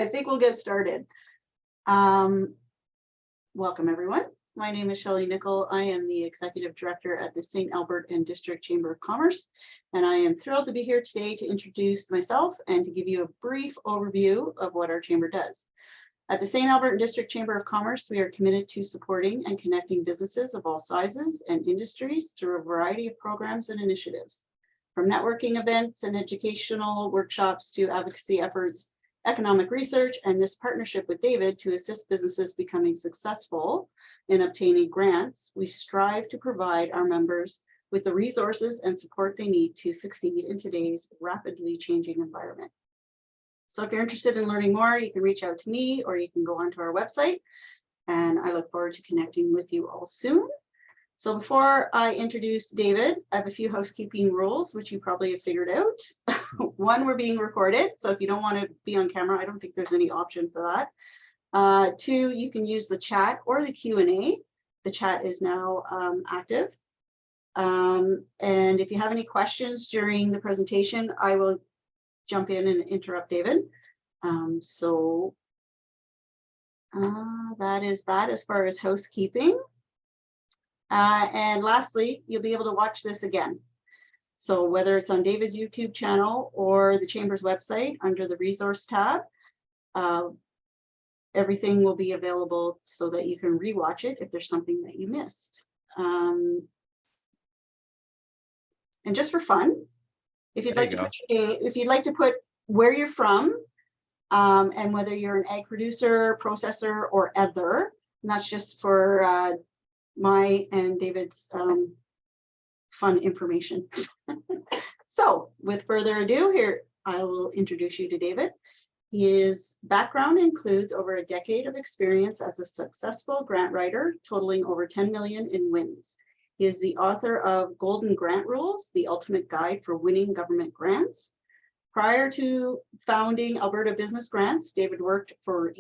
I think we'll get started. Welcome, everyone. My name is Shelley Nicol. I am the Executive Director at the St. Albert and District Chamber of Commerce, and I am thrilled to be here today to introduce myself and to give you a brief overview of what our chamber does. At the St. Albert and District Chamber of Commerce, we are committed to supporting and connecting businesses of all sizes and industries through a variety of programs and initiatives, from networking events and educational workshops to advocacy efforts, economic research, and this partnership with David to assist businesses becoming successful in obtaining grants. We strive to provide our members with the resources and support they need to succeed in today's rapidly changing environment. So if you're interested in learning more, you can reach out to me or you can go onto our website, and I look forward to connecting with you all soon. So before I introduce David, I have a few housekeeping rules, which you probably have figured out. One, we're being recorded. So if you don't want to be on camera, I don't think there's any option for that. Two, you can use the chat or the Q&A. The chat is now active. And if you have any questions during the presentation, I will jump in and interrupt David. That is that as far as housekeeping. And lastly, you'll be able to watch this again. So whether it's on David's YouTube channel or the Chamber's website under the resource tab, everything will be available so that you can rewatch it if there's something that you missed. And just for fun, if you'd like to put where you're from and whether you're an ag producer, processor, or other, and that's just for my and David's fun information. So with further ado, here I will introduce you to David. His background includes over a decade of experience as a successful grant writer, totaling over 10 million in wins. He is the author of Golden Grant Rules, the ultimate guide for winning government grants. Prior to founding Alberta Business Grants, David worked for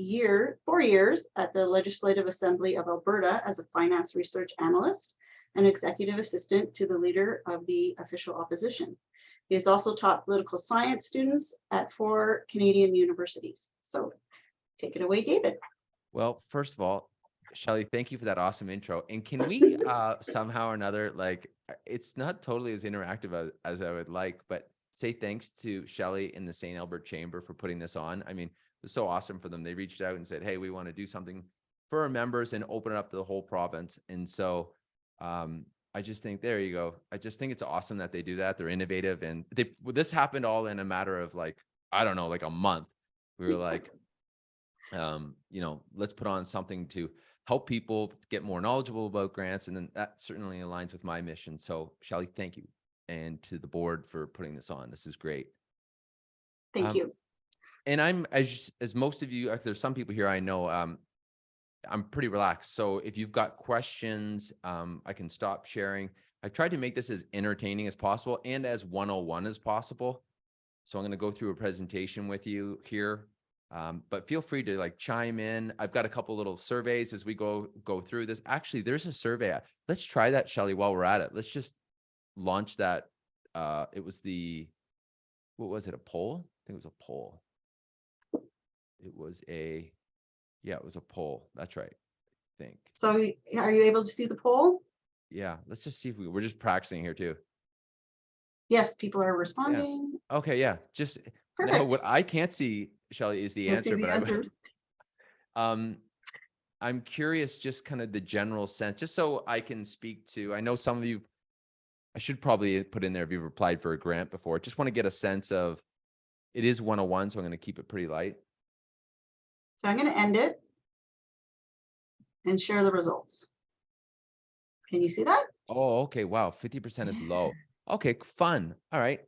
4 years at the Legislative Assembly of Alberta as a finance research analyst and executive assistant to the leader of the official opposition. He has also taught political science students at 4 Canadian universities. So take it away, David. Well, first of all, Shelley, thank you for that awesome intro. And can we somehow or another, like, it's not totally as interactive as I would like, but say thanks to Shelley in the St. Albert Chamber for putting this on. I mean, it was so awesome for them. They reached out and said, hey, we want to do something for our members and open it up to the whole province. And so I just think, there you go. I just think it's awesome that they do that. They're innovative. And this happened all in a matter of like, I don't know, like a month. We were like, let's put on something to help people get more knowledgeable about grants. And then that certainly aligns with my mission. So Shelley, thank you. And to the board for putting this on. This is great. Thank you. And I'm, as most of you, there's some people here I know, I'm pretty relaxed. So if you've got questions, I can stop sharing. I tried to make this as entertaining as possible and as 101 as possible. So I'm going to go through a presentation with you here, but feel free to like chime in. I've got a couple little surveys as we go through this. Actually, there's a survey. Let's try that, Shelley, while we're at it. Let's just launch that. It was what was it, a poll? I think it was a poll. It was a poll. That's right, I think. So are you able to see the poll? Yeah, let's just see if we're just practicing here too. Yes, people are responding. Yeah. Okay, yeah, just perfect. No, what I can't see, Shelley, is the answer, I'm curious, just kind of the general sense, just so I can speak to, I know some of you, I should probably put in there if you've applied for a grant before. Just want to get a sense of, it is 101, so I'm going to keep it pretty light. So I'm going to end it and share the results. Can you see that? Oh, okay. Wow. 50% is low. Okay, fun. All right.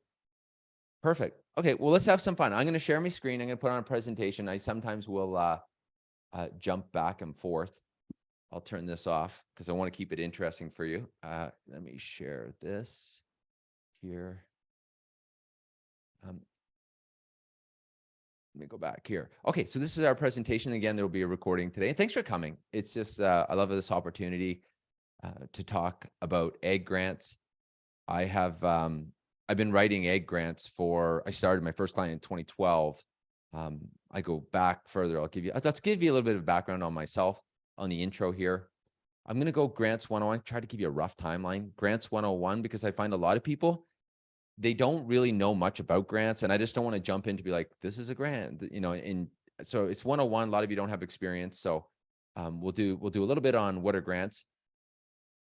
Perfect. Okay, well, let's have some fun. I'm going to share my screen. I'm going to put on a presentation. I sometimes will jump back and forth. I'll turn this off because I want to keep it interesting for you. Let me share this here. Let me go back here. Okay, so this is our presentation. Again, there will be a recording today. Thanks for coming. It's just, I love this opportunity to talk about ag grants. I've been writing ag grants I started my first client in 2012. I go back further. Let's give you a little bit of background on myself on the intro here. I'm going to go grants 101, try to give you a rough timeline. Grants 101, because I find a lot of people, they don't really know much about grants. And I just don't want to jump in to be like, this is a grant, and so it's 101. A lot of you don't have experience. So we'll do a little bit on what are grants.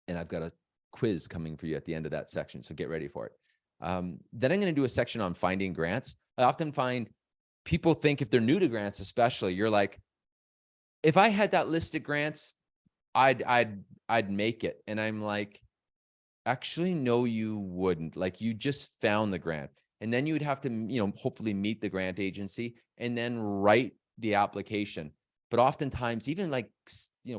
And I've got a quiz coming for you at the end of that section. So get ready for it. Then I'm going to do a section on finding grants. I often find people think if they're new to grants, especially, you're like, if I had that list of grants, I'd make it. And I'm like, actually, no, you wouldn't. Like, you just found the grant, and then you would have to, hopefully meet the grant agency and then write the application. But oftentimes, even like,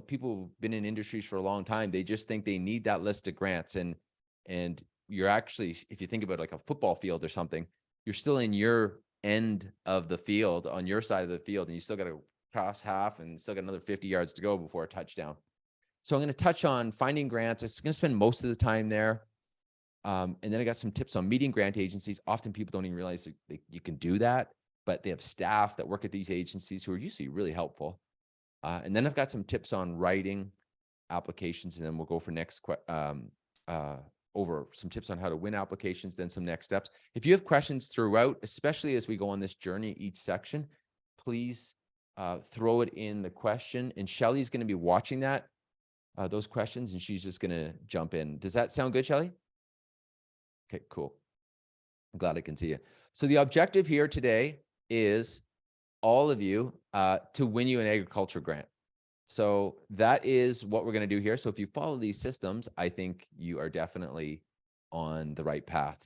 people who've been in industries for a long time, they just think they need that list of grants. And you're actually, if you think about like a football field or something, you're still in your end of the field, on your side of the field, and you still got to cross half and still got another 50 yards to go before a touchdown. So I'm going to touch on finding grants. It's going to spend most of the time there. And then I got some tips on meeting grant agencies. Often people don't even realize you can do that, but they have staff that work at these agencies who are usually really helpful. And then I've got some tips on writing applications, and then we'll go for over some tips on how to win applications, then some next steps. If you have questions throughout, especially as we go on this journey, each section, please throw it in the question. And Shelly's going to be watching those questions, and she's just going to jump in. Does that sound good, Shelly? Okay, cool. I'm glad I can see you. So the objective here today is all of you to win you an agriculture grant. So that is what we're going to do here. So if you follow these systems, I think you are definitely on the right path.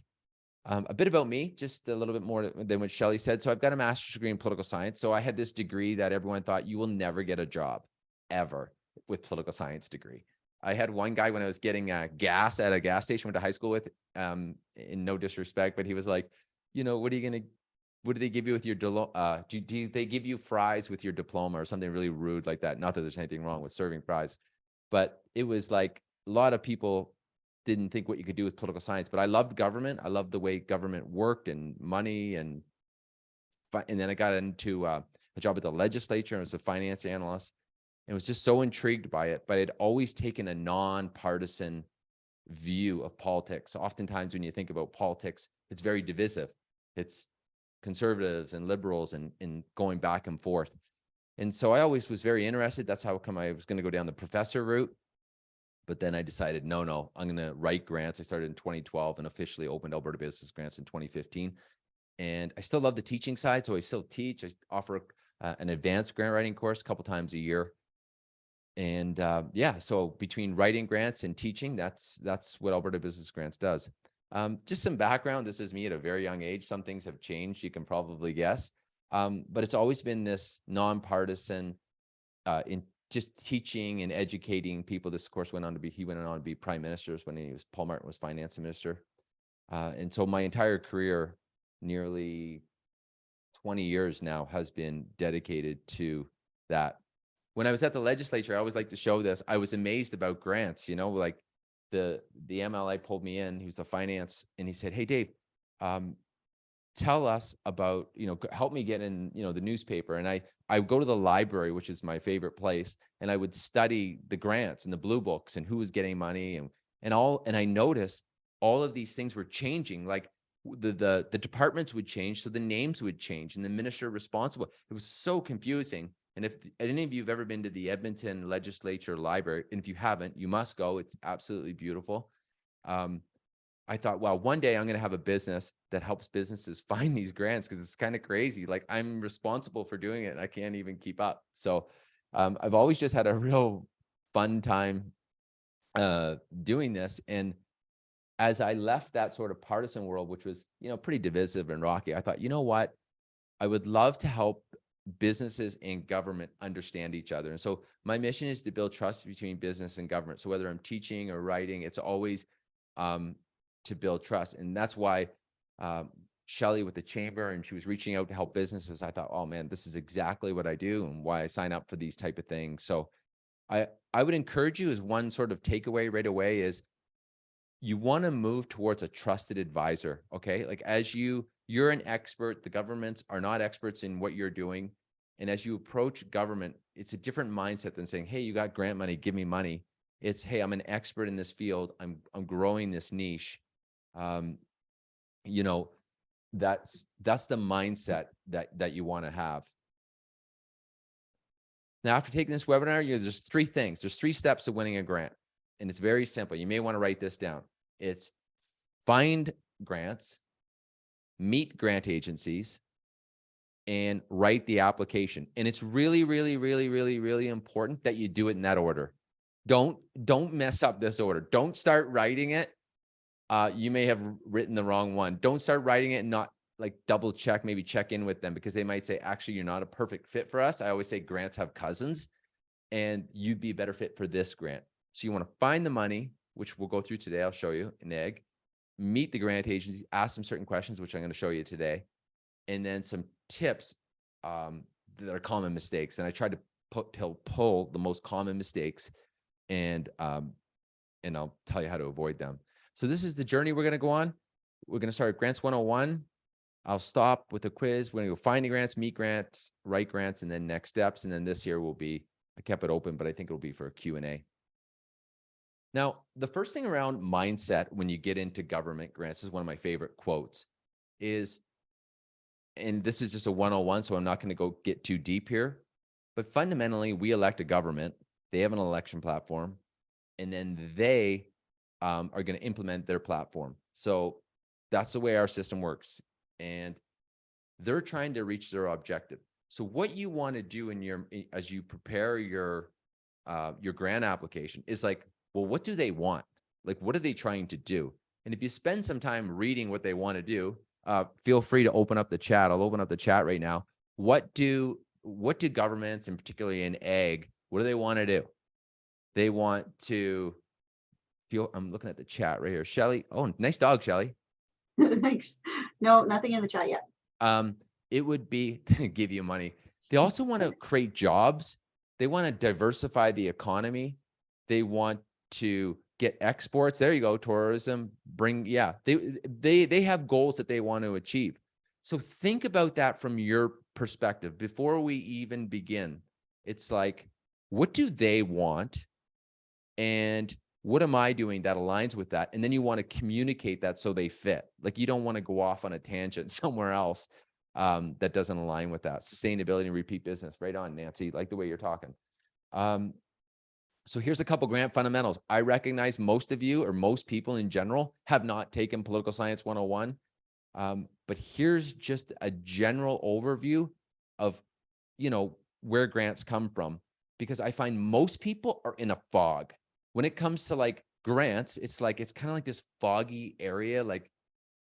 A bit about me, just a little bit more than what Shelly said. So I've got a master's degree in political science. So I had this degree that everyone thought you will never get a job ever with political science degree. I had one guy when I was getting gas at a gas station, went to high school with, in no disrespect, but he was like, what do they give you with your diploma? Do they give you fries with your diploma or something really rude like that? Not that there's anything wrong with serving fries, but it was like a lot of people didn't think what you could do with political science. But I loved government. I loved the way government worked and money, and then I got into a job at the legislature as a finance analyst, and was just so intrigued by it. But I'd always taken a nonpartisan view of politics. So oftentimes when you think about politics, it's very divisive. It's conservatives and liberals and going back and forth. And so I always was very interested. That's how come I was going to go down the professor route. But then I decided, no, I'm going to write grants. I started in 2012 and officially opened Alberta Business Grants in 2015. And I still love the teaching side. So I still teach. I offer an advanced grant writing course a couple times a year. And yeah, so between writing grants and teaching, that's what Alberta Business Grants does. Just some background. This is me at a very young age. Some things have changed, you can probably guess. But it's always been this nonpartisan in just teaching and educating people. This, of course, he went on to be prime minister when Paul Martin was finance minister. And so my entire career, nearly 20 years now, has been dedicated to that. When I was at the legislature, I always like to show this. I was amazed about grants, like the MLA pulled me in, he was the finance, and he said, "Hey, Dave, tell us about, help me get in, the newspaper." And I would go to the library, which is my favorite place, and I would study the grants and the blue books and who was getting money and I noticed all of these things were changing. Like the departments would change, so the names would change, and the minister responsible. It was so confusing. And if any of you have ever been to the Edmonton Legislature Library, and if you haven't, you must go. It's absolutely beautiful. I thought, well, one day I'm going to have a business that helps businesses find these grants, because it's kind of crazy. Like, I'm responsible for doing it and I can't even keep up. So I've always just had a real fun time doing this. And as I left that sort of partisan world, which was, pretty divisive and rocky, I thought, you know what? I would love to help businesses and government understand each other. And so my mission is to build trust between business and government. So whether I'm teaching or writing, it's always to build trust. And that's why Shelly with the chamber, and she was reaching out to help businesses. I thought, oh man, this is exactly what I do and why I sign up for these type of things. So I would encourage you, as one sort of takeaway right away, is you want to move towards a trusted advisor. Okay. Like, as you you're an expert. The governments are not experts in what you're doing. And as you approach government, it's a different mindset than saying, hey, you got grant money, give me money. It's, hey, I'm an expert in this field. I'm growing this niche. You know, that's the mindset that you want to have. Now, after taking this webinar, there's three things. There's 3 steps to winning a grant. And it's very simple. You may want to write this down. It's find grants, meet grant agencies, and write the application. And it's really, really, really, really, really important that you do it in that order. Don't mess up this order. Don't start writing it. You may have written the wrong one. Don't start writing it and not like double check, maybe check in with them, because they might say, actually, you're not a perfect fit for us. I always say grants have cousins and you'd be a better fit for this grant. So you want to find the money, which we'll go through today. I'll show you an egg, meet the grant agencies, ask them certain questions, which I'm going to show you today. And then some tips that are common mistakes. And I tried to pull the most common mistakes and I'll tell you how to avoid them. So this is the journey we're going to go on. We're going to start with Grants 101. I'll stop with a quiz. We're going to go find grants, meet grants, write grants, and then next steps. And then this here will be, I kept it open, but I think it'll be for a Q&A. Now, the first thing around mindset when you get into government grants, this is one of my favorite quotes, is, and this is just a 101, so I'm not going to go get too deep here, but fundamentally, we elect a government. They have an election platform, and then they are going to implement their platform. So that's the way our system works. And they're trying to reach their objective. So what you want to do as you prepare your grant application is like, well, what do they want? Like, what are they trying to do? And if you spend some time reading what they want to do, feel free to open up the chat. I'll open up the chat right now. What do governments, and particularly in ag, what do they want to do? They want to I'm looking at the chat right here. Shelly. Oh, nice dog, Shelly. Thanks. No, nothing in the chat yet. It would be give you money. They also want to create jobs. They want to diversify the economy. They want to get exports. There you go. Tourism, they have goals that they want to achieve. So think about that from your perspective before we even begin. It's like, what do they want? And what am I doing that aligns with that? And then you want to communicate that so they fit. Like, you don't want to go off on a tangent somewhere else that doesn't align with that. Sustainability and repeat business. Right on, Nancy, like the way you're talking. So here's a couple grant fundamentals. I recognize most of you, or most people in general, have not taken Political Science 101. But here's just a general overview of, where grants come from, because I find most people are in a fog. When it comes to like grants, it's kind of like this foggy area. Like,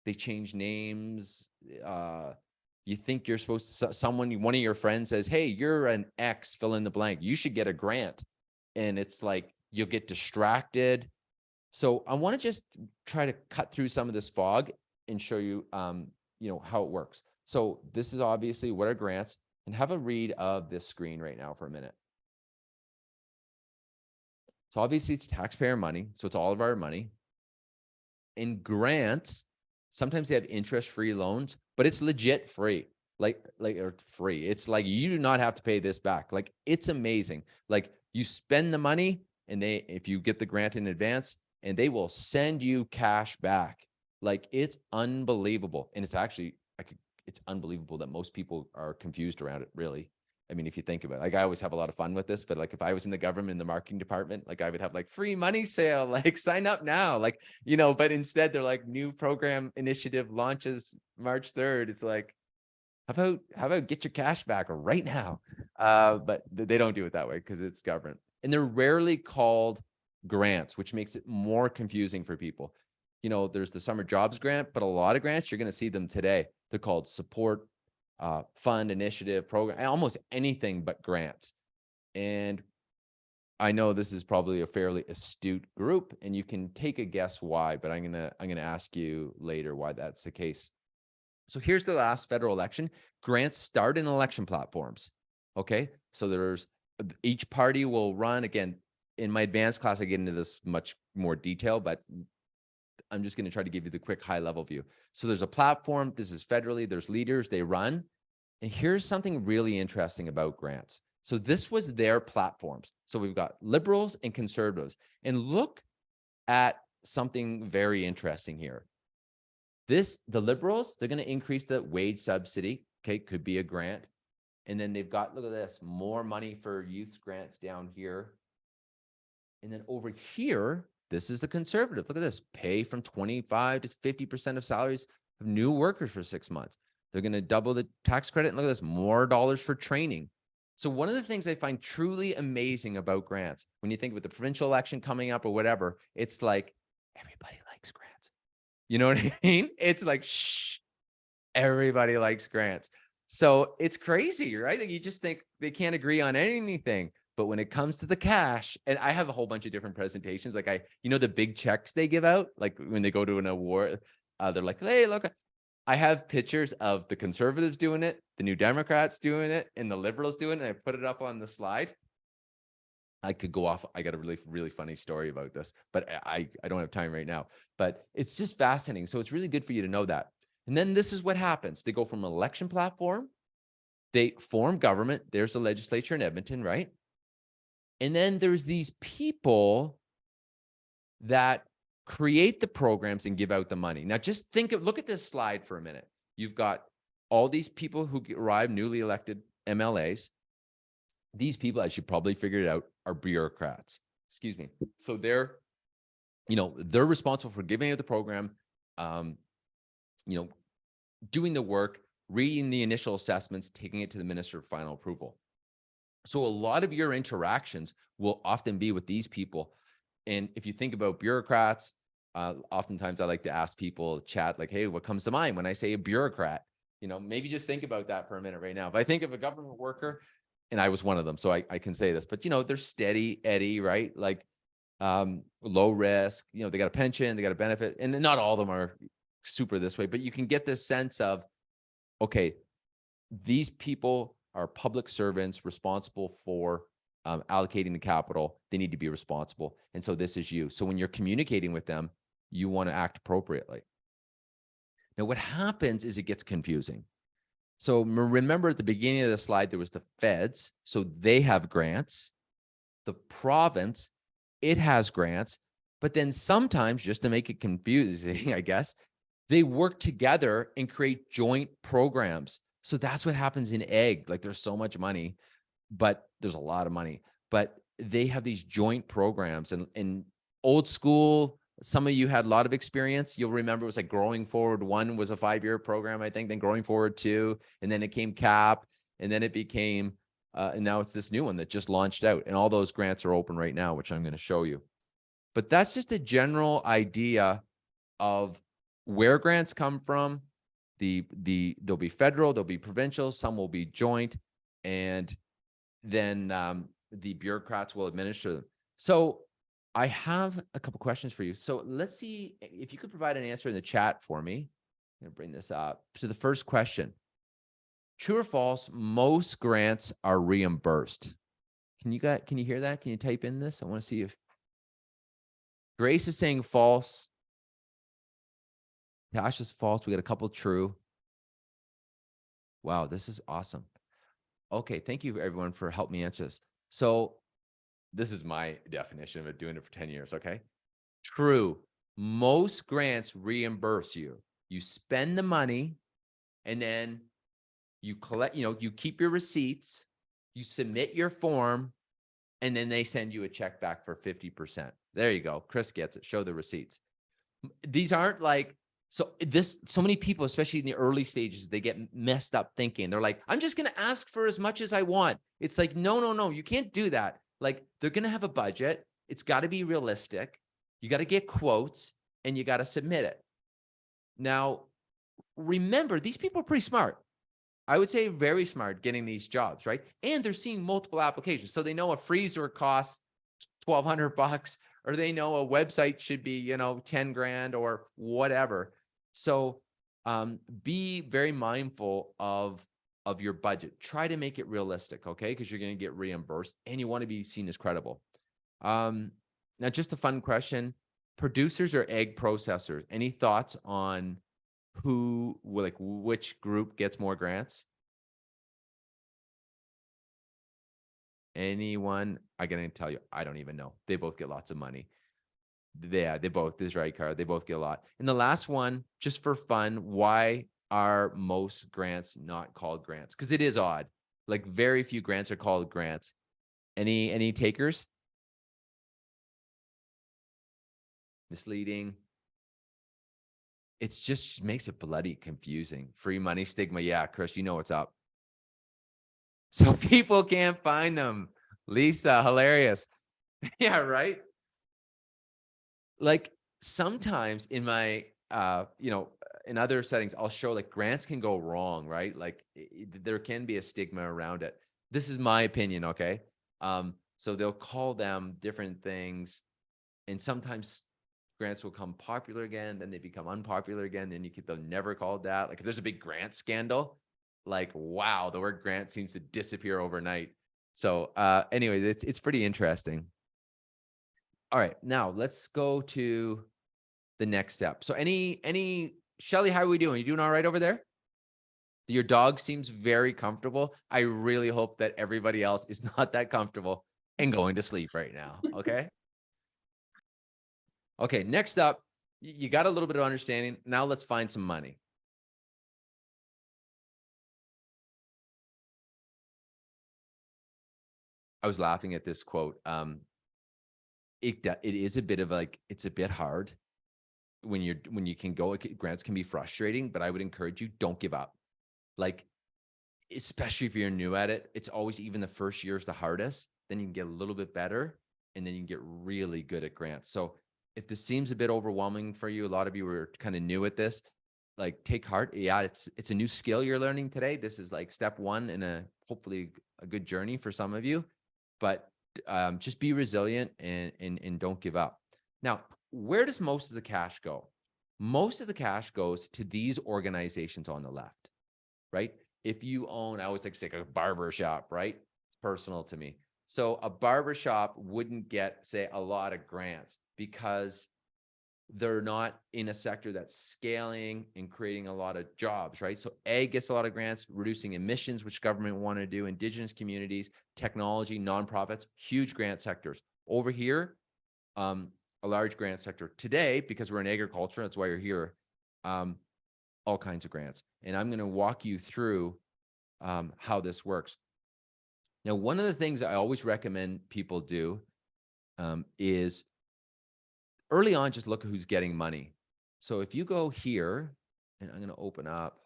they change names. You think you're supposed to, one of your friends says, hey, you're an X, fill in the blank, you should get a grant. And it's like, you'll get distracted. So I want to just try to cut through some of this fog and show you, how it works. So this is obviously what are grants, and have a read of this screen right now for a minute. So obviously it's taxpayer money. So it's all of our money. In grants, sometimes they have interest-free loans, but it's legit free, or free. It's like, you do not have to pay this back. Like, it's amazing. Like, you spend the money, and if you get the grant in advance, and they will send you cash back. Like, it's unbelievable. And it's actually, it's unbelievable that most people are confused around it, really. I mean, if you think about it, like, I always have a lot of fun with this, but like, if I was in the government, in the marketing department, like, I would have like free money sale, like, sign up now, like, but instead they're like, new program initiative launches March 3rd. It's like, how about get your cash back right now? But they don't do it that way because it's government, and they're rarely called grants, which makes it more confusing for people. There's the summer jobs grant, but a lot of grants, you're going to see them today. They're called support, fund, initiative, program, almost anything but grants. And I know this is probably a fairly astute group, and you can take a guess why, but I'm gonna ask you later why that's the case. So here's the last federal election. Grants start in election platforms. Okay, so each party will run. Again, in my advanced class, I get into this much more detail, but I'm just going to try to give you the quick high level view. So there's a platform. This is federally. There's leaders. They run. And here's something really interesting about grants. So this was their platforms. So we've got liberals and conservatives. And look at something very interesting here. The liberals, they're going to increase the wage subsidy. Okay, could be a grant. And then they've got, look at this, more money for youth grants down here. And then over here, this is the conservative. Look at this, pay from 25 to 50% of salaries of new workers for 6 months. They're going to double the tax credit. And look at this, more dollars for training. So one of the things I find truly amazing about grants, when you think about the provincial election coming up or whatever, it's like everybody likes grants. You know what I mean? It's like, shh, everybody likes grants. So it's crazy, right? Like you just think they can't agree on anything. But when it comes to the cash, and I have a whole bunch of different presentations, like the big checks they give out, like when they go to an award, they're like, hey, look, I have pictures of the conservatives doing it, the New Democrats doing it, and the liberals doing it. And I put it up on the slide. I could go off. I got a really, really funny story about this, but I don't have time right now. But it's just fascinating. So it's really good for you to know that. And then this is what happens. They go from an election platform, they form government. There's the legislature in Edmonton, right? And then there's these people that create the programs and give out the money. Now, just look at this slide for a minute. You've got all these people who arrive, newly elected MLAs. These people, as you probably figured it out, are bureaucrats. Excuse me. So they're responsible for giving out the program, doing the work, reading the initial assessments, taking it to the minister for final approval. So a lot of your interactions will often be with these people. And if you think about bureaucrats, oftentimes I like to ask people, chat, like, hey, what comes to mind when I say a bureaucrat? Maybe just think about that for a minute right now. If I think of a government worker, and I was one of them, so I can say this, but they're steady Eddie, right? Like low risk, they got a pension, they got a benefit, and not all of them are super this way, but you can get this sense of, okay, these people are public servants responsible for allocating the capital. They need to be responsible. And so this is you. So when you're communicating with them, you want to act appropriately. Now, what happens is it gets confusing. So remember at the beginning of the slide, there was the feds. So they have grants. The province, it has grants. But then sometimes, just to make it confusing, I guess, they work together and create joint programs. So that's what happens in EGG. Like there's so much money, but there's a lot of money, but they have these joint programs. And in old school, some of you had a lot of experience. You'll remember it was like Growing Forward 1 was a 5-year program, I think, then Growing Forward 2, and then it came CAP, and then it became, and now it's this new one that just launched out. And all those grants are open right now, which I'm going to show you. But that's just a general idea of where grants come from. There'll be federal, there'll be provincial, some will be joint, and then the bureaucrats will administer them. So I have a couple questions for you. So let's see if you could provide an answer in the chat for me. I'm gonna bring this up. So the first question, true or false, most grants are reimbursed. Can you hear that? Can you type in this? I want to see if Grace is saying false. Tash is false. We got a couple true. Wow, this is awesome. Okay, thank you everyone for helping me answer this. So this is my definition of it, doing it for 10 years, okay? True. Most grants reimburse you. You spend the money and then you collect, you keep your receipts, you submit your form, and then they send you a check back for 50%. There you go. Chris gets it. Show the receipts. These aren't like, so many people, especially in the early stages, they get messed up thinking. They're like, I'm just going to ask for as much as I want. It's like, no, you can't do that. Like they're going to have a budget. It's got to be realistic. You got to get quotes and you got to submit it. Now, remember, these people are pretty smart. I would say very smart getting these jobs, right? And they're seeing multiple applications. So they know a freezer costs $1,200, or they know a website should be, 10 grand or whatever. So be very mindful of your budget. Try to make it realistic, okay? Because you're going to get reimbursed and you want to be seen as credible. Now, just a fun question. producers or egg processors? Any thoughts on who, like which group gets more grants? Anyone? I can tell you, I don't even know. They both get lots of money. Yeah, they both, this is right, Cara. They both get a lot. And the last one, just for fun, why are most grants not called grants? Because it is odd. Like very few grants are called grants. Any takers? Misleading. It's just makes it bloody confusing. Free money stigma. Yeah, Chris, you know what's up. So people can't find them. Lisa, hilarious. Yeah, right. Like sometimes in my in other settings, I'll show like grants can go wrong, right? Like there can be a stigma around it. This is my opinion, okay? So they'll call them different things, and sometimes grants will come popular again, then they become unpopular again, then they'll never called that. Like if there's a big grant scandal, like wow, the word grant seems to disappear overnight. So anyways, it's pretty interesting. All right, now let's go to the next step. So Shelly, how are we doing? You doing all right over there? Your dog seems very comfortable. I really hope that everybody else is not that comfortable and going to sleep right now. Okay. Okay. Next up, you got a little bit of understanding. Now let's find some money. I was laughing at this quote. It is a bit of like, it's a bit hard when you can go, grants can be frustrating, but I would encourage you, don't give up. Like, especially if you're new at it, it's always, even the first year is the hardest. Then you can get a little bit better, and then you can get really good at grants. So if this seems a bit overwhelming for you, a lot of you are kind of new at this, like take heart. Yeah, it's a new skill you're learning today. This is like step one in a hopefully a good journey for some of you, but just be resilient and don't give up. Now, where does most of the cash go? Most of the cash goes to these organizations on the left, right? If you own, I always like to say a barber shop, right? It's personal to me. So a barber shop wouldn't get, say, a lot of grants because they're not in a sector that's scaling and creating a lot of jobs, right? So ag gets a lot of grants, reducing emissions, which government want to do, indigenous communities, technology, nonprofits, huge grant sectors. Over here, a large grant sector. Today, because we're in agriculture, that's why you're here, all kinds of grants. And I'm going to walk you through how this works. Now, one of the things I always recommend people do is early on, just look at who's getting money. So if you go here, and I'm going to open up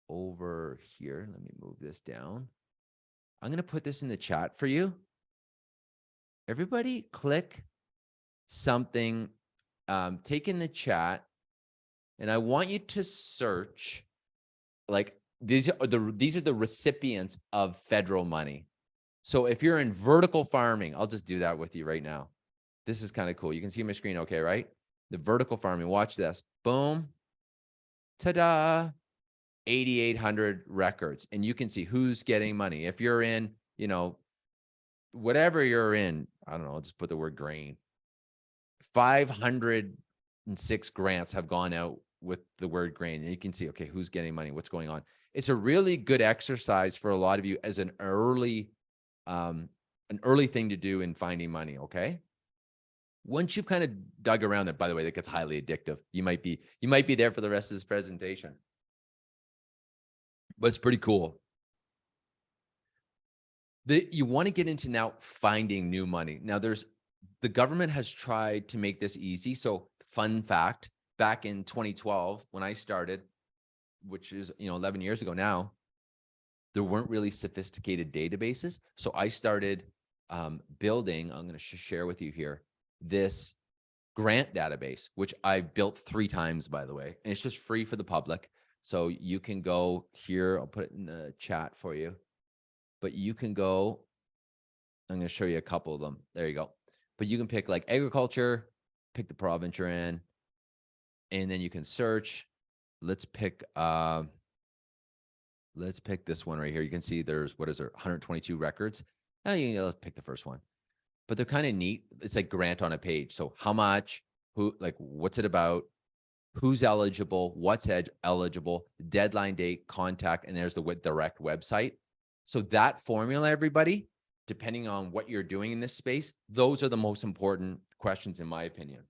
over here. Let me move this down. I'm going to put this in the chat for you. Everybody click something, take in the chat, and I want you to search, like these are the recipients of federal money. So if you're in vertical farming, I'll just do that with you right now. This is kind of cool. You can see my screen okay, right? The vertical farming, watch this. Boom. Ta-da. 8,800 records. And you can see who's getting money. If you're in, whatever you're in, I don't know, I'll just put the word grain. 506 grants have gone out with the word grain. And you can see, okay, who's getting money, what's going on. It's a really good exercise for a lot of you as an early thing to do in finding money, okay? Once you've kind of dug around it, by the way, that gets highly addictive. You might be there for the rest of this presentation, but it's pretty cool. You want to get into now finding new money. Now the government has tried to make this easy. So fun fact, back in 2012, when I started, which is, 11 years ago now, there weren't really sophisticated databases. So I started building, I'm going to share with you here, this grant database, which I built 3 times, by the way, and it's just free for the public. So you can go here, I'll put it in the chat for you, but you can go, I'm going to show you a couple of them. There you go. But you can pick like agriculture, pick the province you're in, and then you can search. Let's pick this one right here. You can see there's, what is there, 122 records. Let's pick the first one. but they're kind of neat. It's like grant on a page. So how much, who, like, what's it about? Who's eligible, what's eligible, deadline date, contact, and there's the direct website. So that formula, everybody, depending on what you're doing in this space, those are the most important questions, in my opinion.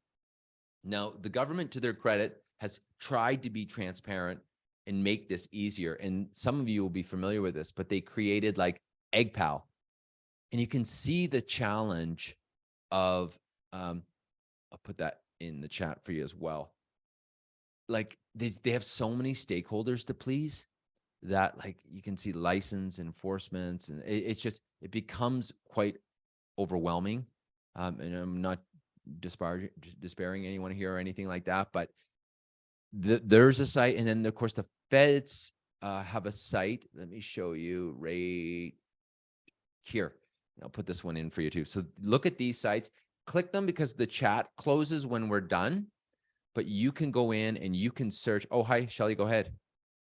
Now, the government, to their credit, has tried to be transparent and make this easier. And some of you will be familiar with this, but they created like EggPal. And you can see the challenge of, I'll put that in the chat for you as well. Like they have so many stakeholders to please that, like, you can see license enforcements, and it's just, it becomes quite overwhelming. And I'm not despairing anyone here or anything like that, but there's a site. And then of course the feds have a site. Let me show you right here. I'll put this one in for you too. So look at these sites, click them, because the chat closes when we're done. But you can go in and you can search. Oh, hi, Shelly, go ahead.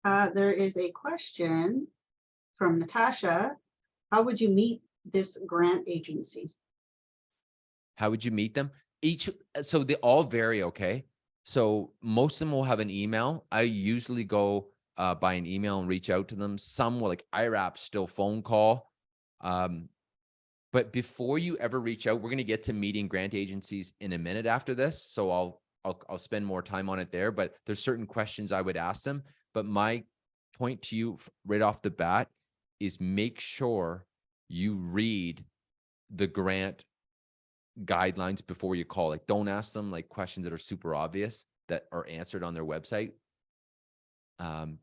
There is a question from Natasha. How would you meet this grant agency? How would you meet them? So they all vary, okay? So most of them will have an email. I usually go by an email and reach out to them. Some will, like IRAP, still phone call. But before you ever reach out, we're going to get to meeting grant agencies in a minute after this. So I'll spend more time on it there, but there's certain questions I would ask them. But my point to you right off the bat is make sure you read the grant guidelines before you call. Like, don't ask them like questions that are super obvious that are answered on their website,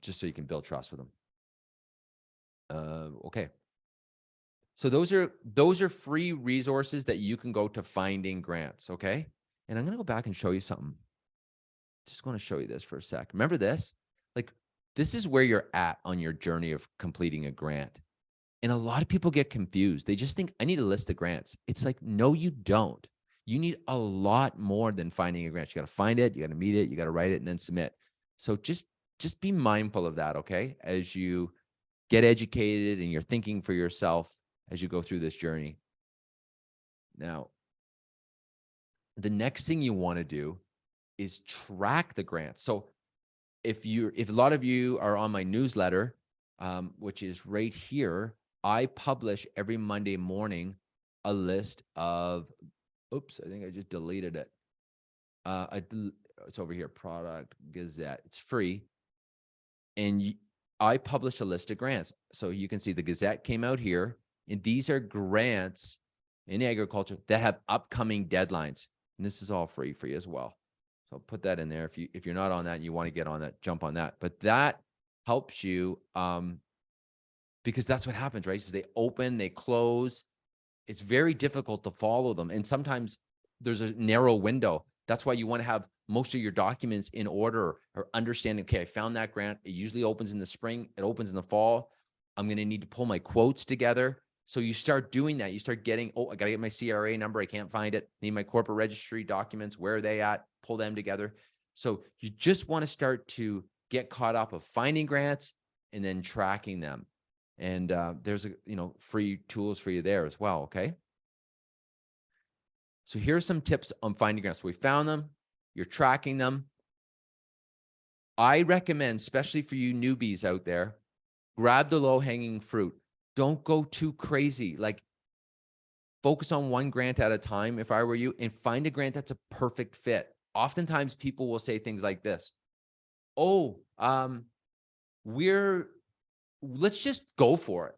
just so you can build trust with them. Okay. So those are free resources that you can go to finding grants. Okay. And I'm going to go back and show you something. Just want to show you this for a sec. Remember this? Like, this is where you're at on your journey of completing a grant. And a lot of people get confused. They just think, I need a list of grants. It's like, no, you don't. You need a lot more than finding a grant. You got to find it, you got to meet it, you got to write it, and then submit. So just be mindful of that, okay? As you get educated and you're thinking for yourself as you go through this journey. Now, the next thing you want to do is track the grants. So if a lot of you are on my newsletter, which is right here, I publish every Monday morning a list of, oops, I think I just deleted it. It's over here, Product Gazette. It's free. And I publish a list of grants. So you can see the Gazette came out here, and these are grants in agriculture that have upcoming deadlines. And this is all free for you as well. So I'll put that in there. If you're not on that and you want to get on that, jump on that. But that helps you, because that's what happens, right? So they open, they close. It's very difficult to follow them. And sometimes there's a narrow window. That's why you want to have most of your documents in order, or understanding, okay, I found that grant. It usually opens in the spring. It opens in the fall. I'm going to need to pull my quotes together. So you start doing that. You start getting, oh, I got to get my CRA number. I can't find it. I need my corporate registry documents. Where are they at? Pull them together. So you just want to start to get caught up of finding grants and then tracking them. And there's free tools for you there as well. Okay. So here's some tips on finding grants. So we found them. You're tracking them. I recommend, especially for you newbies out there, grab the low-hanging fruit. Don't go too crazy. Like, focus on one grant at a time, if I were you, and find a grant that's a perfect fit. Oftentimes people will say things like this. Oh, let's just go for it.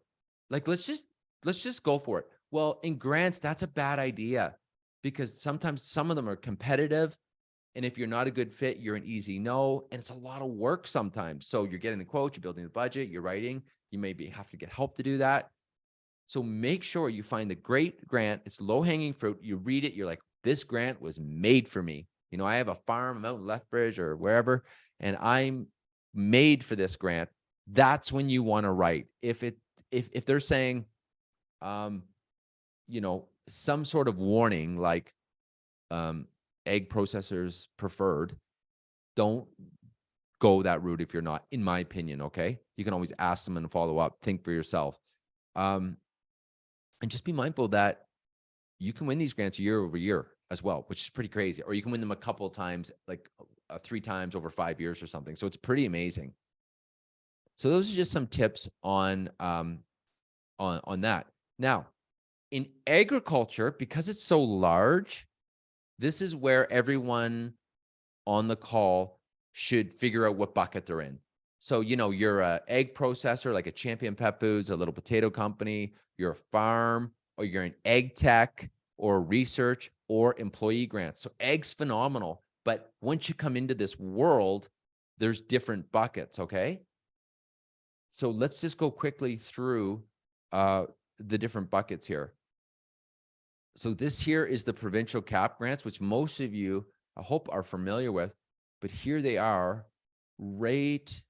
Like, let's just go for it. Well, in grants, that's a bad idea, because sometimes some of them are competitive. And if you're not a good fit, you're an easy no. And it's a lot of work sometimes. So you're getting the quote, you're building the budget, you're writing, you maybe have to get help to do that. So make sure you find the great grant. It's low hanging fruit. You read it. You're like, this grant was made for me. I have a farm out in Lethbridge or wherever, and I'm made for this grant. That's when you want to write. If they're saying, some sort of warning, like, egg processors preferred, don't go that route if you're not, in my opinion. Okay. You can always ask them and follow up, think for yourself. And just be mindful that you can win these grants year over year as well, which is pretty crazy. Or you can win them a couple of times, like 3 times over 5 years or something. So it's pretty amazing. So those are just some tips on that. Now, in agriculture, because it's so large, this is where everyone on the call should figure out what bucket they're in. So, you're a egg processor, like a Champion Pet Foods, a little potato company, you're a farm, or you're an egg tech or research or employee grants. So eggs phenomenal. But once you come into this world, there's different buckets. Okay. So let's just go quickly through the different buckets here. So this here is the provincial cap grants, which most of you, I hope, are familiar with, but here they are right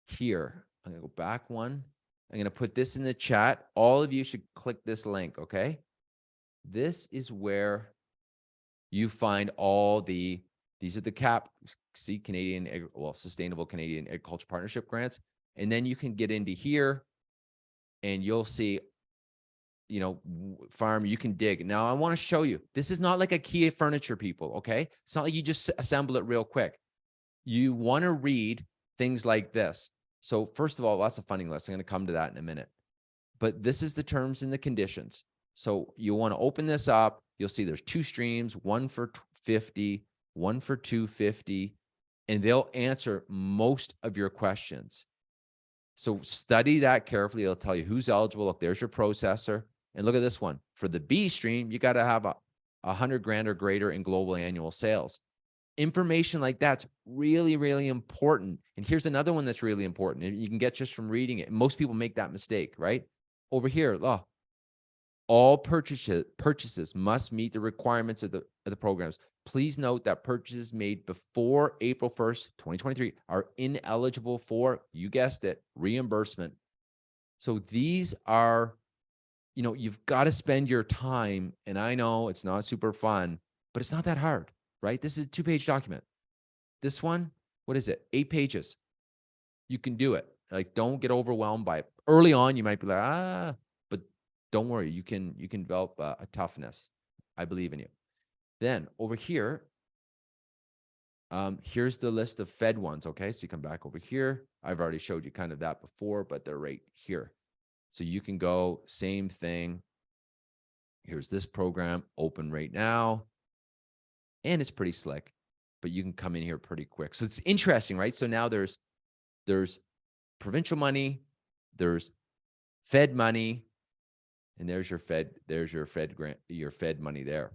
here. I'm going to go back one. I'm going to put this in the chat. All of you should click this link, okay? This is where you find these are the cap, see, Sustainable Canadian Agriculture Partnership grants. And then you can get into here and you'll see, farm, you can dig. Now I want to show you, this is not like IKEA furniture, people, okay? It's not like you just assemble it real quick. You want to read things like this. So first of all, that's a funding list. I'm going to come to that in a minute. But this is the terms and the conditions. So you want to open this up. You'll see there's 2 streams, one for 50, one for 250, and they'll answer most of your questions. So study that carefully. It'll tell you who's eligible. Look, there's your processor. And look at this one. For the B stream, you got to have 100 grand or greater in global annual sales. Information like that's really, really important. And here's another one that's really important. And you can get just from reading it. Most people make that mistake, right? Over here, all purchases must meet the requirements of the programs. Please note that purchases made before April 1st, 2023 are ineligible for, you guessed it, reimbursement. So these are, you've got to spend your time. And I know it's not super fun, but it's not that hard, right? This is a 2-page document. This one, what is it? 8 pages. You can do it. Like, don't get overwhelmed by it. Early on, you might be like, but don't worry. You can develop a toughness. I believe in you. Then over here, here's the list of Fed ones. Okay. So you come back over here. I've already showed you kind of that before, but they're right here. So you can go same thing. Here's this program open right now. And it's pretty slick, but you can come in here pretty quick. So it's interesting, right? So now there's provincial money, there's Fed money, and there's your Fed grant, your Fed money there.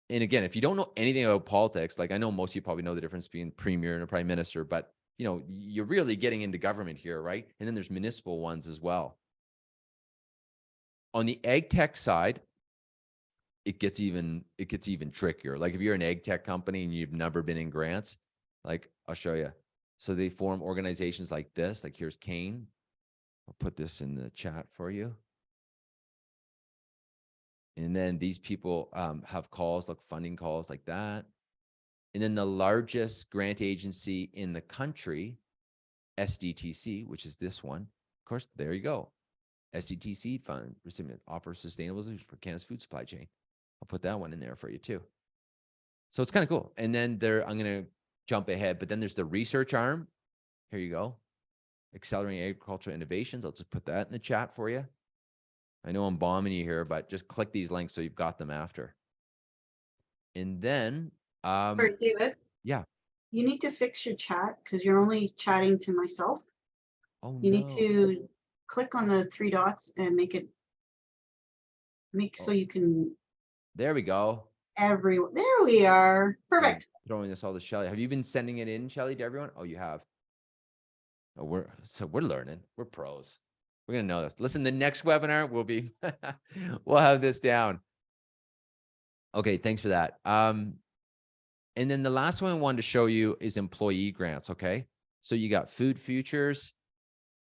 And again, if you don't know anything about politics, like I know most of you probably know the difference between premier and a prime minister, but you're really getting into government here, right? And then there's municipal ones as well. On the ag tech side, it gets even trickier. Like if you're an ag tech company and you've never been in grants, like I'll show you. So they form organizations like this, like here's Kane. I'll put this in the chat for you. And then these people have calls, like funding calls like that. And then the largest grant agency in the country, SDTC, which is this one. Of course, there you go. SDTC fund recipient offers sustainable solutions for Canada's food supply chain. I'll put that one in there for you too. So it's kind of cool. And then I'm going to jump ahead, but then there's the research arm. Here you go. Accelerating agricultural innovations. I'll just put that in the chat for you. I know I'm bombing you here, but just click these links so you've got them after. And then, Sorry, David. Yeah. You need to fix your chat because you're only chatting to myself. Oh, you need to click on the 3 dots and make so you can. There we go. Everyone. There we are. Perfect. I'm throwing this all to Shelly. Have you been sending it in, Shelly, to everyone? Oh, you have. Oh, we're learning. We're pros. We're gonna know this. Listen, the next webinar will be we'll have this down. Okay, thanks for that. And then the last one I wanted to show you is employee grants. Okay, so you got Food Futures,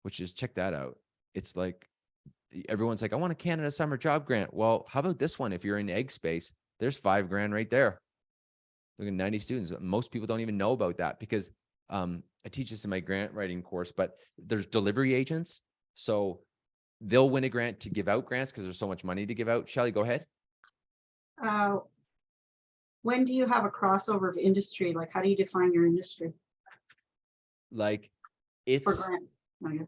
which is, check that out. It's like everyone's like, I want a Canada Summer Job Grant. Well, how about this one? If you're in egg space, there's $5 grand right there. Look at 90 students. Most people don't even know about that because I teach this in my grant writing course, but there's delivery agents. So they'll win a grant to give out grants because there's so much money to give out. Shelley, go ahead. Uh, When do you have a crossover of industry? Like, how do you define your industry Like for it's, grants? Okay.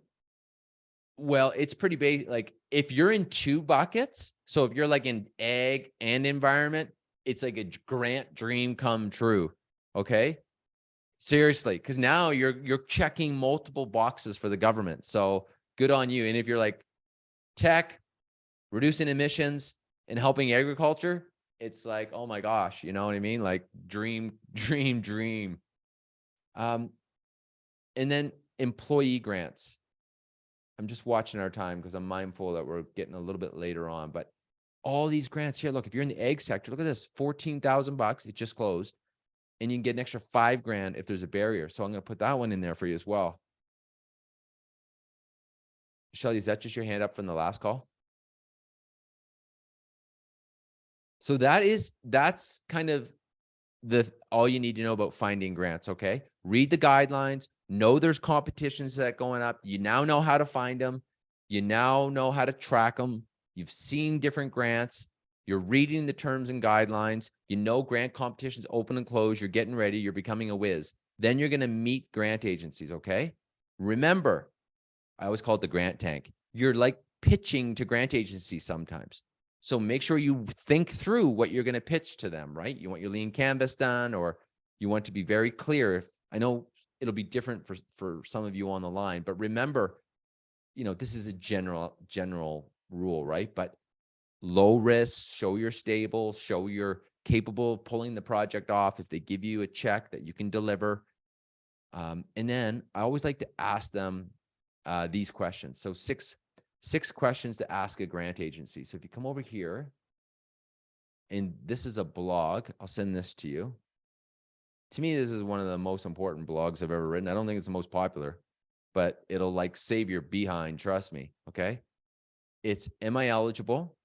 well, it's pretty basic. Like if you're in two buckets, so if you're like in ag and environment, it's like a grant dream come true. Okay. Seriously. Cause now you're checking multiple boxes for the government. So good on you. And if you're like tech, reducing emissions and helping agriculture, it's like, oh my gosh, you know what I mean? Like dream, dream, dream. And then employee grants. I'm just watching our time because I'm mindful that we're getting a little bit later on, but all these grants here, look, if you're in the ag sector, look at this, $14,000. It just closed and you can get an extra $5,000 if there's a barrier. So I'm going to put that one in there for you as well. Shelley, is that just your hand up from the last call? So that's kind of all you need to know about finding grants. Okay. Read the guidelines, know there's competitions that going up. You now know how to find them. You now know how to track them. You've seen different grants. You're reading the terms and guidelines. You know, grant competitions open and close. You're getting ready. You're becoming a whiz. Then you're going to meet grant agencies. Okay. Remember, I always call it the grant tank. You're like pitching to grant agencies sometimes. So make sure you think through what you're going to pitch to them, right? You want your lean canvas done, or you want to be very clear. If I know it'll be different for some of you on the line, but remember, you know, this is a general rule, right? But low risk, show you're stable, show you're capable of pulling the project off. If they give you a check that you can deliver. And then I always like to ask them these questions. So six questions to ask a grant agency. So if you come over here, and this is a blog, I'll send this to you. To me, this is one of the most important blogs I've ever written. I don't think it's the most popular, but it'll like save your behind, trust me, okay? It's, am I eligible?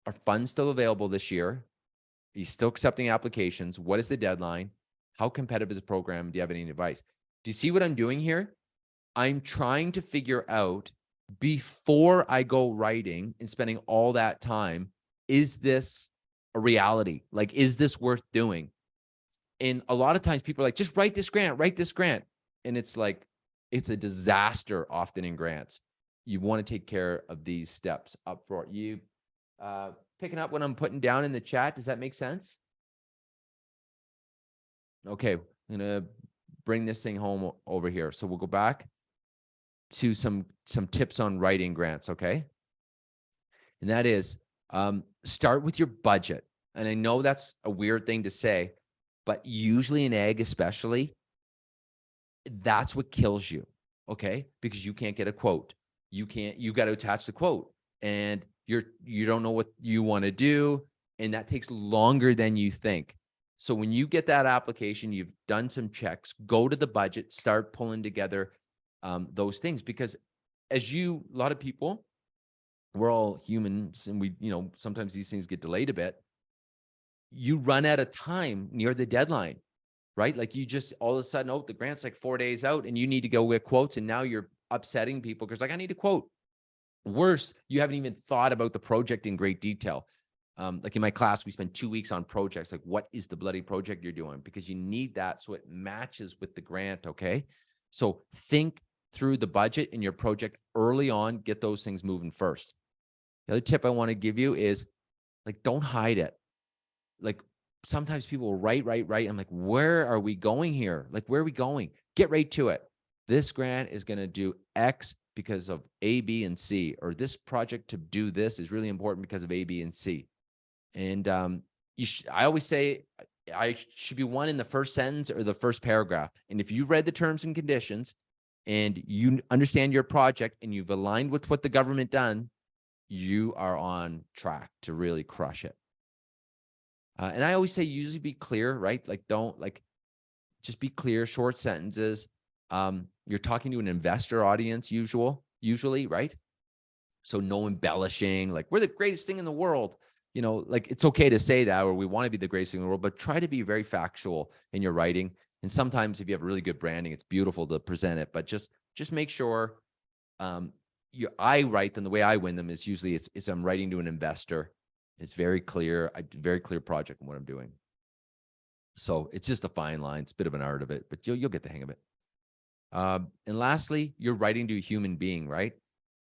Are funds still available this year? Are you still accepting applications? What is the deadline? How competitive is the program? Do you have any advice? Do you see what I'm doing here? I'm trying to figure out before I go writing and spending all that time, is this a reality? Like, is this worth doing? And a lot of times people are like, just write this grant, write this grant. And it's like, it's a disaster often in grants. You want to take care of these steps up front. You picking up what I'm putting down in the chat. Does that make sense? Okay, I'm going to bring this thing home over here. So we'll go back to some tips on writing grants, okay? And that is, start with your budget. And I know that's a weird thing to say, but usually in ag especially, that's what kills you, okay? Because you can't get a quote. You got to attach the quote, and you don't know what you want to do, and that takes longer than you think. So when you get that application, you've done some checks, go to the budget, start pulling together those things, because a lot of people, we're all humans, and we, sometimes these things get delayed a bit. You run out of time near the deadline, right? Like you just all of a sudden, oh, the grant's like 4 days out and you need to go get quotes. And now you're upsetting people because like, I need a quote. Worse, you haven't even thought about the project in great detail. Like in my class, we spend 2 weeks on projects. Like, what is the bloody project you're doing? Because you need that so it matches with the grant, okay? So think through the budget in your project early on, get those things moving first. The other tip I want to give you is like, don't hide it. Like sometimes people will write. I'm like, where are we going here? Like, where are we going? Get right to it. This grant is going to do X because of A, B, and C, or this project to do this is really important because of A, B, and C. And I always say I should be one in the first sentence or the first paragraph. And if you read the terms and conditions and you understand your project and you've aligned with what the government done, you are on track to really crush it. And I always say, usually be clear, right? Like, just be clear, short sentences. You're talking to an investor audience usually, right? So no embellishing, like we're the greatest thing in the world. Like it's okay to say that, or we want to be the greatest thing in the world, but try to be very factual in your writing. And sometimes if you have really good branding, it's beautiful to present it, but just make sure, I write them, the way I win them is usually it's I'm writing to an investor. It's very clear. Very clear project and what I'm doing. So it's just a fine line. It's a bit of an art of it, but you'll get the hang of it. And lastly, you're writing to a human being, right?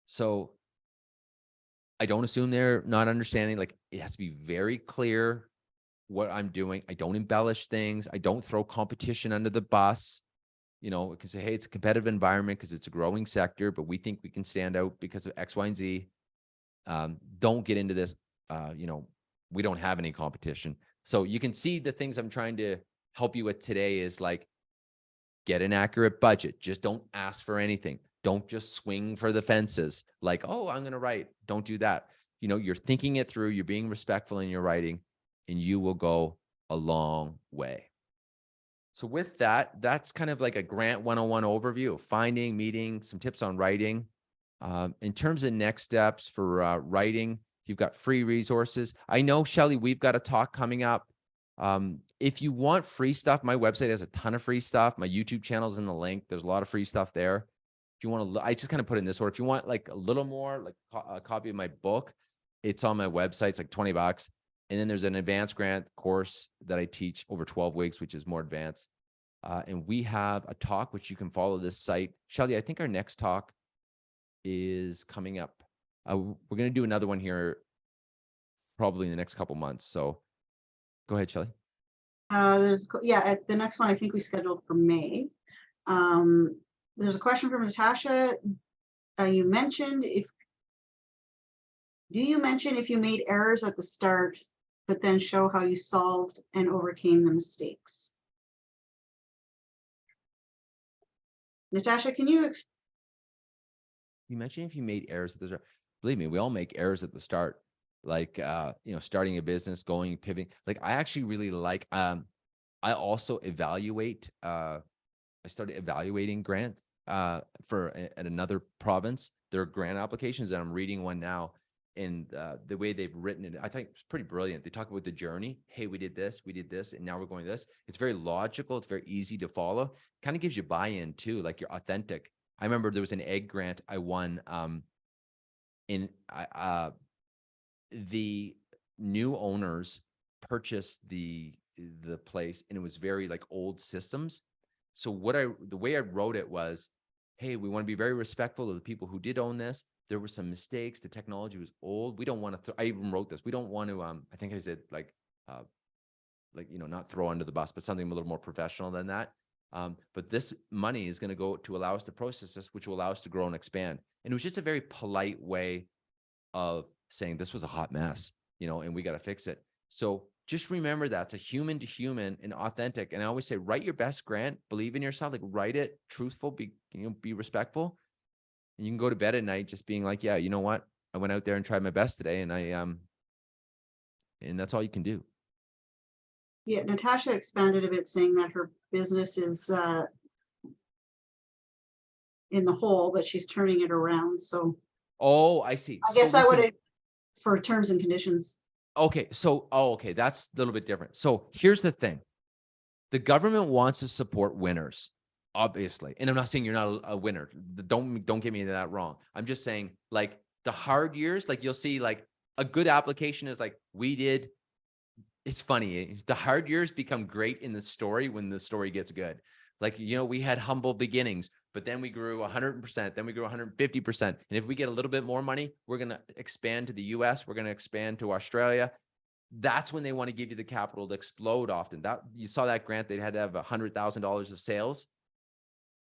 So I don't assume they're not understanding. Like, it has to be very clear what I'm doing. I don't embellish things. I don't throw competition under the bus. You know, we can say, hey, it's a competitive environment because it's a growing sector, but we think we can stand out because of X, Y, and Z. Don't get into this. You know, we don't have any competition. So you can see the things I'm trying to help you with today is like, get an accurate budget. Just don't ask for anything. Don't just swing for the fences. Like, oh, I'm going to write. Don't do that. You know, you're thinking it through. You're being respectful in your writing, and you will go a long way. So with that, that's kind of like a Grant 101 overview of finding, meeting, some tips on writing. In terms of next steps for writing, you've got free resources. I know, Shelly, we've got a talk coming up. If you want free stuff, my website has a ton of free stuff. My YouTube channel is in the link. There's a lot of free stuff there. If you want to, I just kind of put it in this order. If you want like a little more, like a copy of my book, it's on my website. It's like $20. And then there's an advanced grant course that I teach over 12 weeks, which is more advanced. And we have a talk, which you can follow this site. Shelly, I think our next talk is coming up. We're going to do another one here probably in the next couple months. So go ahead, Shelly. The next one I think we scheduled for May. There's a question from Natasha. Do you mention if you made errors at the start, but then show how you solved and overcame the mistakes? Natasha, can you mentioned if you made errors at the start? Believe me, we all make errors at the start. Like, you know, starting a business, pivoting. Like, I actually really like, I also evaluate, I started evaluating grants at another province. There are grant applications, and I'm reading one now. And the way they've written it, I think it's pretty brilliant. They talk about the journey. Hey, we did this, and now we're going this. It's very logical. It's very easy to follow. Kind of gives you buy-in too, like you're authentic. I remember there was an egg grant I won the new owners purchased the place, and it was very like old systems. So the way I wrote it was, hey, we want to be very respectful of the people who did own this. There were some mistakes. The technology was old. We don't want to, I even wrote this. We don't want to, I think I said like, you know, not throw under the bus, but something a little more professional than that. But this money is going to go to allow us to process this, which will allow us to grow and expand. And it was just a very polite way of saying this was a hot mess, you know, and we got to fix it. So just remember that it's a human to human and authentic. And I always say, write your best grant, believe in yourself, like write it truthful, be respectful. And you can go to bed at night just being like, yeah, you know what? I went out there and tried my best today, and and that's all you can do. Yeah, Natasha expanded a bit, saying that her business is in the hole, but she's turning it around. So, oh, I see. I guess that would, for terms and conditions. Okay, so okay, that's a little bit different. So here's the thing: the government wants to support winners, obviously, and I'm not saying you're not a winner. Don't get me that wrong. I'm just saying, like the hard years, like you'll see, like a good application is like we did. It's funny. The hard years become great in the story when the story gets good. Like, you know, we had humble beginnings, but then we grew 100%, then we grew 150%. And if we get a little bit more money, we're going to expand to the US, we're going to expand to Australia. That's when they want to give you the capital to explode often. That you saw that grant, they had to have $100,000 of sales.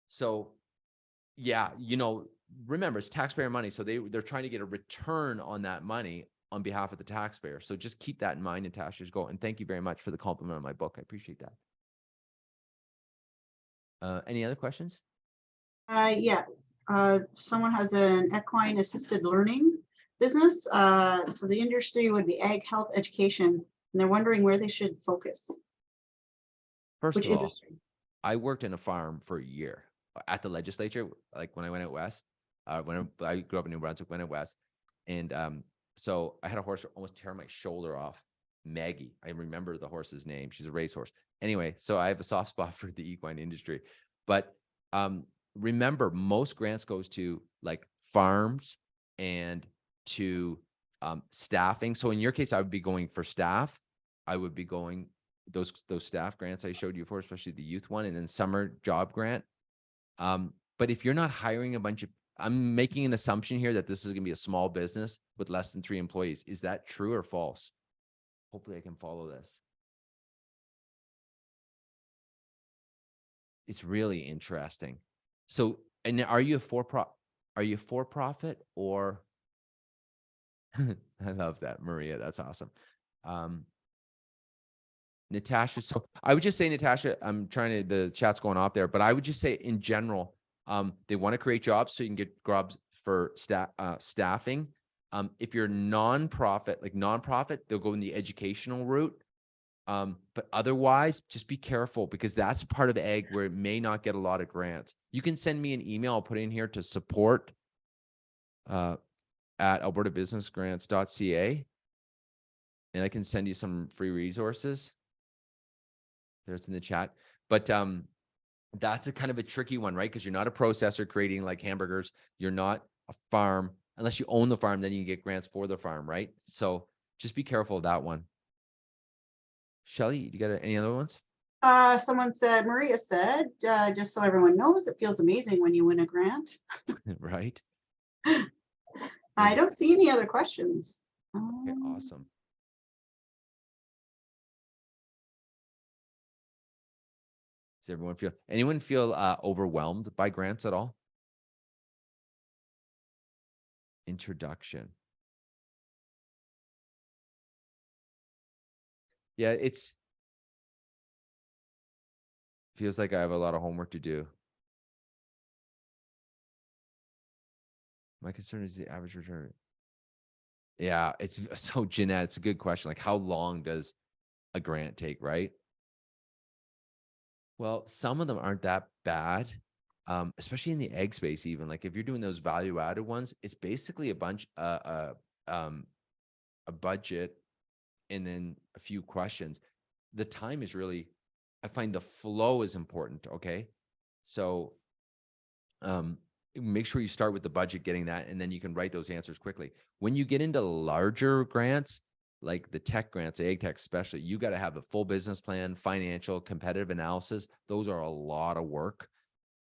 So yeah, you know, remember it's taxpayer money. So they're trying to get a return on that money on behalf of the taxpayer. So just keep that in mind, Natasha's goal. And thank you very much for the compliment on my book. I appreciate that. Any other questions? Yeah. Someone has an equine assisted learning business. So the industry would be ag, health, education, and they're wondering where they should focus. First Which of all, industry? I worked in a farm for a year at the legislature, like when I went out west, when I grew up in New Brunswick, went out west. And so I had a horse almost tear my shoulder off. Maggie, I remember the horse's name. She's a racehorse. Anyway, so I have a soft spot for the equine industry. But remember, most grants goes to like farms and to staffing. So in your case, I would be going for staff. I would be going those staff grants I showed you for, especially the youth one, and then summer job grant. But if you're not hiring a bunch of, I'm making an assumption here that this is going to be a small business with less than 3 employees. Is that true or false? Hopefully I can follow this. It's really interesting. So, and are you a for-profit or I love that, Maria. That's awesome. Natasha. So I would just say, Natasha, I'm trying to, the chat's going off there, but I would just say in general, they want to create jobs so you can get jobs for staffing. If you're nonprofit, they'll go in the educational route. But otherwise, just be careful because that's part of ag where it may not get a lot of grants. You can send me an email. I'll put in here to support at albertabusinessgrants.ca. And I can send you some free resources. There's in the chat. But that's a kind of a tricky one, right? Because you're not a processor creating like hamburgers. You're not a farm. Unless you own the farm, then you can get grants for the farm, right? So just be careful of that one. Shelly, you got any other ones? Someone said, Maria said, just so everyone knows, it feels amazing when you win a grant. Right. I don't see any other questions. Okay, awesome. Does anyone feel overwhelmed by grants at all? Introduction. Yeah, feels like I have a lot of homework to do. My concern is the average return. Yeah, it's so Jeanette, it's a good question. Like, how long does a grant take, right? Well, some of them aren't that bad, especially in the egg space. Even like if you're doing those value-added ones, it's basically a bunch, a budget, and then a few questions. The time is really, I find the flow is important. Okay, so make sure you start with the budget, getting that, and then you can write those answers quickly. When you get into larger grants, like the tech grants, ag tech especially, you got to have a full business plan, financial, competitive analysis. Those are a lot of work.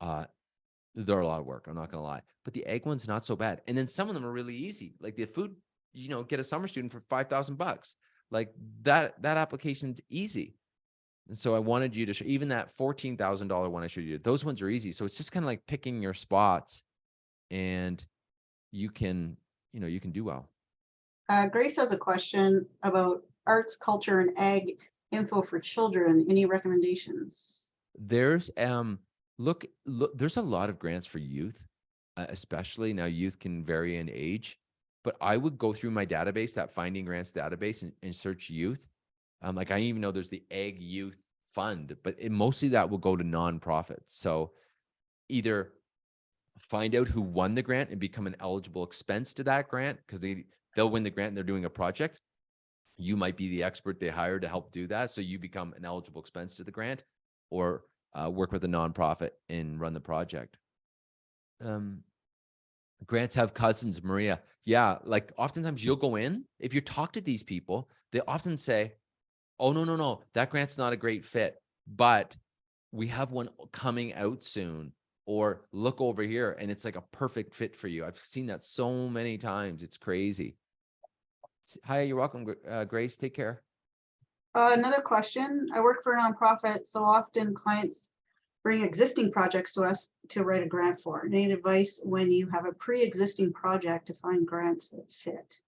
They're a lot of work. I'm not going to lie, but the egg one's not so bad. And then some of them are really easy. Like the food, get a summer student for $5,000. Like that application's easy. And so I wanted you to show, even that $14,000 one I showed you, those ones are easy. So it's just kind of like picking your spots, and you can do well. Grace has a question about arts, culture, and ag info for children. Any recommendations? There's look, there's a lot of grants for youth, especially now. Youth can vary in age, but I would go through my database, that Finding Grants database, and search youth. Like I even know there's the Ag Youth Fund, but mostly that will go to nonprofits. So either find out who won the grant and become an eligible expense to that grant, because they'll win the grant and they're doing a project. You might be the expert they hire to help do that. So you become an eligible expense to the grant, or work with a nonprofit and run the project. Grants have cousins, Maria. Yeah, like oftentimes you'll go in, if you talk to these people, they often say, oh, no, that grant's not a great fit, but we have one coming out soon, or look over here and it's like a perfect fit for you. I've seen that so many times. It's crazy. Hi, you're welcome, Grace. Take care. Another question. I work for a nonprofit, so often clients bring existing projects to us to write a grant for. Any advice when you have a pre-existing project to find grants that fit?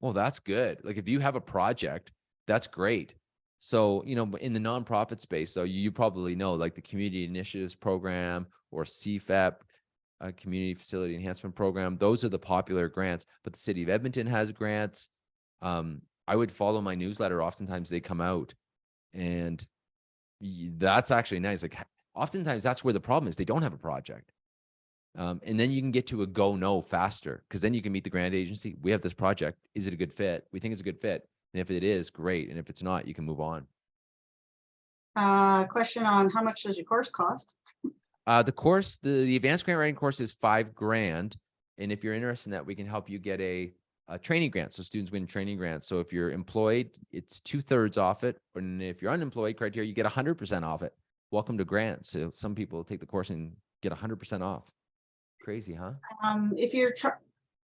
Well, that's good. Like if you have a project, that's great. So, in the nonprofit space, though, you probably know like the Community Initiatives Program or CFEP, Community Facility Enhancement Program. Those are the popular grants, but the City of Edmonton has grants. I would follow my newsletter. Oftentimes they come out, and that's actually nice. Like oftentimes that's where the problem is. They don't have a project. And then you can get to a go no faster, because then you can meet the grant agency. We have this project. Is it a good fit? We think it's a good fit. And if it is, great. And if it's not, you can move on. Question on how much does your course cost? The advanced grant writing course is $5,000. And if you're interested in that, we can help you get a training grant. So students win training grants. So if you're employed, it's 2/3 off it. And if you're unemployed criteria, you get 100% off it. Welcome to grants. So some people take the course and get 100% off. Crazy, huh? If you're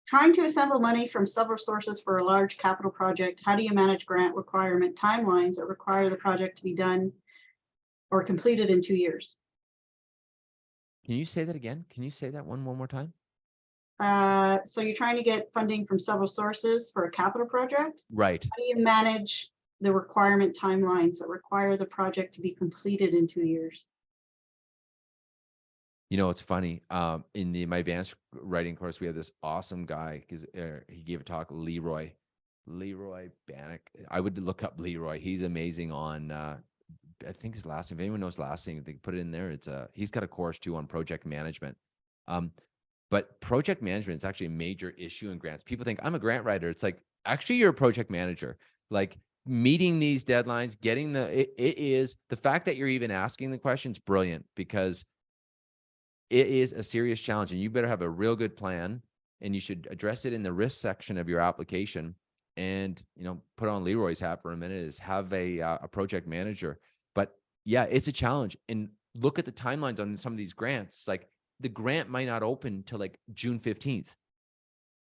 trying to assemble money from several sources for a large capital project, how do you manage grant requirement timelines that require the project to be done or completed in 2 years? Can you say that again? Can you say that one more time? So you're trying to get funding from several sources for a capital project. Right. How do you manage the requirement timelines that require the project to be completed in 2 years? You know, it's funny. In my advanced writing course, we have this awesome guy because he gave a talk, Leroy Bannock. I would look up Leroy. He's amazing on, I think his last name, if anyone knows his last name, they can put it in there. He's got a course too on project management. But project management is actually a major issue in grants. People think I'm a grant writer. It's like, actually you're a project manager. Like meeting these deadlines, it is the fact that you're even asking the questions brilliant, because it is a serious challenge and you better have a real good plan, and you should address it in the risk section of your application. And, you know, put on Leroy's hat for a minute, is have a project manager. But yeah, it's a challenge. And look at the timelines on some of these grants. Like the grant might not open till like June 15th.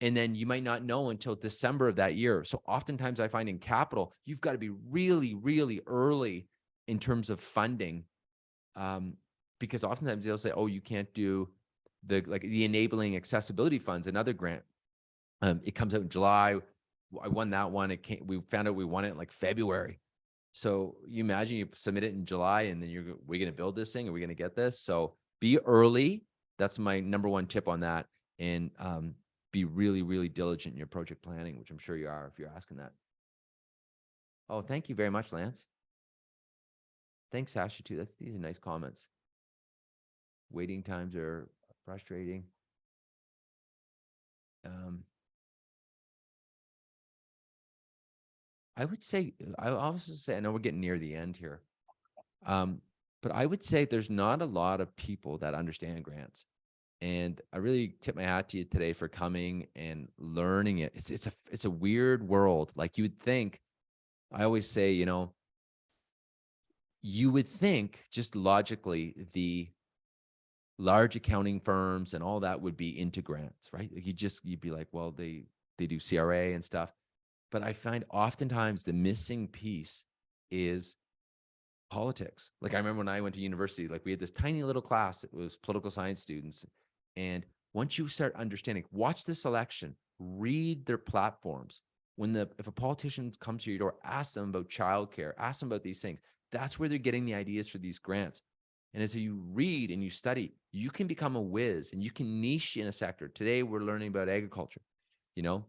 And then you might not know until December of that year. So oftentimes I find in capital, you've got to be really, really early in terms of funding. Because oftentimes they'll say, oh, you can't do the enabling accessibility funds, another grant. It comes out in July. I won that one. We found out we won it in like February. So you imagine you submit it in July and then we're going to build this thing. Are we going to get this? So be early. That's my number one tip on that. And be really, really diligent in your project planning, which I'm sure you are if you're asking that. Oh, thank you very much, Lance. Thanks, Sasha, too. These are nice comments. Waiting times are frustrating. I would say, I also say, I know we're getting near the end here. But I would say there's not a lot of people that understand grants. And I really tip my hat to you today for coming and learning it. It's a weird world. Like you would think, I always say, you know, you would think just logically the large accounting firms and all that would be into grants, right? Like you'd be like, well, they do CRA and stuff. But I find oftentimes the missing piece is politics. Like I remember when I went to university, like we had this tiny little class, it was political science students. And once you start understanding, watch this election, read their platforms. If a politician comes to your door, ask them about childcare, ask them about these things. That's where they're getting the ideas for these grants. And as you read and you study, you can become a whiz and you can niche in a sector. Today, we're learning about agriculture. You know,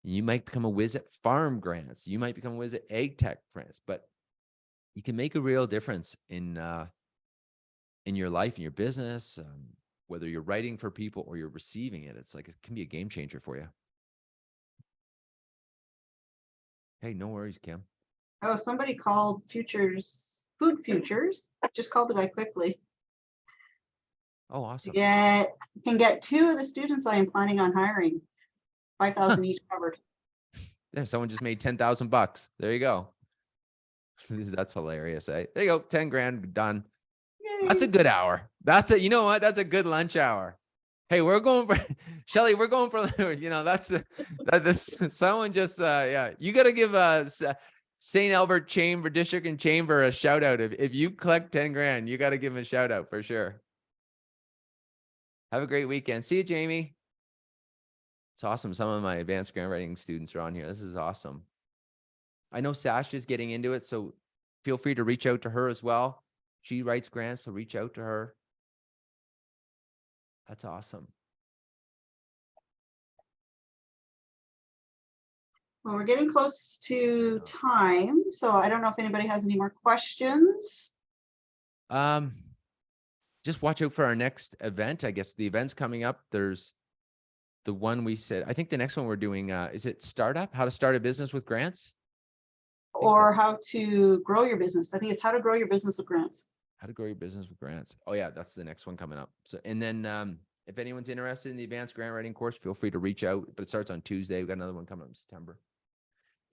you might become a whiz at farm grants. You might become a whiz at ag tech grants, but you can make a real difference in your life, in your business, whether you're writing for people or you're receiving it. It's like, it can be a game changer for you. Hey, no worries, Kim. Oh, somebody called Food Futures. Just called the guy quickly. Oh, awesome. Can get 2 of the students I am planning on hiring. 5,000 each covered. There, someone just made $10,000. There you go. That's hilarious. Eh? There you go. 10 grand done. Yay. That's a good hour. You know what? That's a good lunch hour. Hey, we're going for Shelly. We're going for, you know, that's someone just, yeah, you got to give St. Albert Chamber, District and Chamber a shout out. If you collect 10 grand, you got to give them a shout out for sure. Have a great weekend. See you, Jamie. It's awesome. Some of my advanced grant writing students are on here. This is awesome. I know Sasha's getting into it, so feel free to reach out to her as well. She writes grants, so reach out to her. That's awesome. Well, we're getting close to time, so I don't know if anybody has any more questions. Just watch out for our next event. I guess the event's coming up. There's the one we said, I think the next one we're doing, is it startup? How to start a business with grants? Or how to grow your business. I think it's how to grow your business with grants. How to grow your business with grants. Oh yeah, that's the next one coming up. So, and then if anyone's interested in the advanced grant writing course, feel free to reach out, but it starts on Tuesday. We've got another one coming up in September.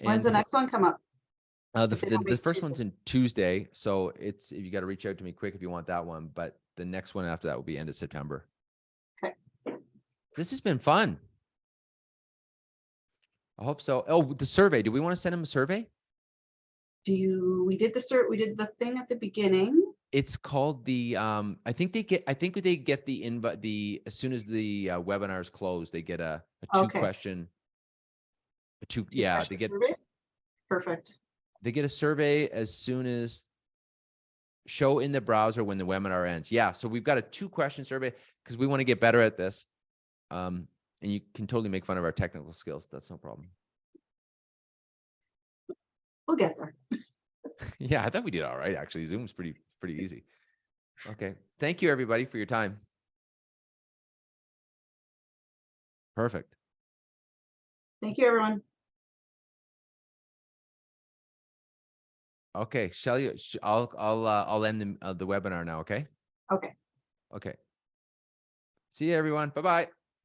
When's the next one come up? The If they don't the make first Tuesday. one's in Tuesday, so it's, you got to reach out to me quick if you want that one, but the next one after that will be end of September. Okay. This has been fun. I hope so. Oh, the survey. Do we want to send him a survey? We did the thing at the beginning. It's called the, I think they get the invite, as soon as the webinar is closed, they get a Okay. question. Two Yeah, question survey? Perfect. they get a survey as soon as show in the browser when the webinar ends. Yeah. So we've got a 2-question survey because we want to get better at this. And you can totally make fun of our technical skills. That's no problem. We'll get there. Yeah, I thought we did all right. Actually, Zoom's pretty easy. Okay. Thank you, everybody, for your time. Perfect. Thank you, everyone. Okay, Shelley, I'll end the webinar now. Okay. Okay. Okay. See you, everyone. Bye-bye.